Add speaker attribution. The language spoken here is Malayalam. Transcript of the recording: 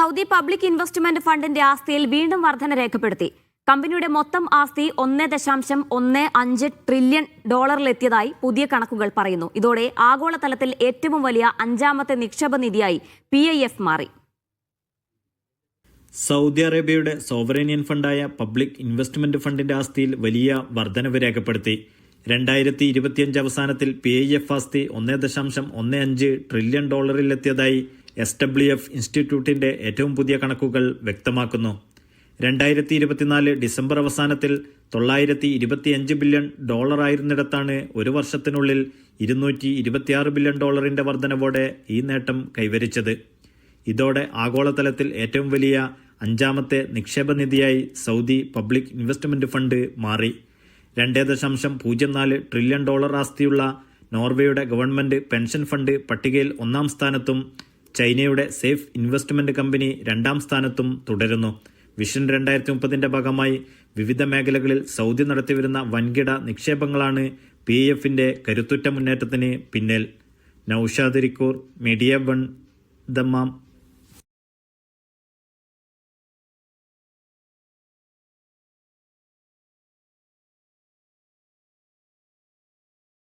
Speaker 1: സൗദി പബ്ലിക് ഇൻവെസ്റ്റ്മെന്റ് ഫണ്ടിന്റെ ആസ്തിയിൽ വീണ്ടും വർധന രേഖപ്പെടുത്തി. കമ്പനിയുടെ മൊത്തം ആസ്തി 1.15 ട്രില്യൺ ഡോളറിലെത്തിയതായി പുതിയ കണക്കുകൾ പറയുന്നു. ഇതോടെ ആഗോളതലത്തിൽ ഏറ്റവും വലിയ അഞ്ചാമത്തെ നിക്ഷേപ നിധിയായി PIF മാറി.
Speaker 2: സൗദി അറേബ്യയുടെ സോവറേനിയൻ ഫണ്ടായ പബ്ലിക് ഇൻവെസ്റ്റ്മെന്റ് ഫണ്ടിന്റെ ആസ്തിയിൽ വലിയ വർധനവ് രേഖപ്പെടുത്തി. 2025 അവസാനത്തിൽ PIF ആസ്തി 1.15 ട്രില്യൺ ഡോളറിലെത്തിയതായി SWF ഇൻസ്റ്റിറ്റ്യൂട്ടിന്റെ ഏറ്റവും പുതിയ കണക്കുകൾ വ്യക്തമാക്കുന്നു. 2024 ഡിസംബർ അവസാനത്തിൽ 925 ബില്യൺ ഡോളറായിരുന്നിടത്താണ് ഒരു വർഷത്തിനുള്ളിൽ 226 ബില്യൺ ഡോളറിന്റെ വർധനവോടെ ഈ നേട്ടം കൈവരിച്ചത്. ഇതോടെ ആഗോളതലത്തിൽ ഏറ്റവും വലിയ അഞ്ചാമത്തെ നിക്ഷേപ നിധിയായി സൗദി പബ്ലിക് ഇൻവെസ്റ്റ്മെന്റ് ഫണ്ട് മാറി. 2.04 ട്രില്യൺ ഡോളർ ആസ്തിയുള്ള നോർവേയുടെ ഗവൺമെന്റ് പെൻഷൻ ഫണ്ട് പട്ടികയിൽ 1-ാം സ്ഥാനത്തും ചൈനയുടെ സേഫ് ഇൻവെസ്റ്റ്മെന്റ് കമ്പനി 2-ാം സ്ഥാനത്തും തുടരുന്നു. വിഷൻ 2030ന്റെ ഭാഗമായി വിവിധ മേഖലകളിൽ സൗദി നടത്തിവരുന്ന വൻകിട നിക്ഷേപങ്ങളാണ് PIFന്റെ കരുത്തുറ്റ മുന്നേറ്റത്തിന് പിന്നിൽ. Naushad Irikkur, media 1, Dammam.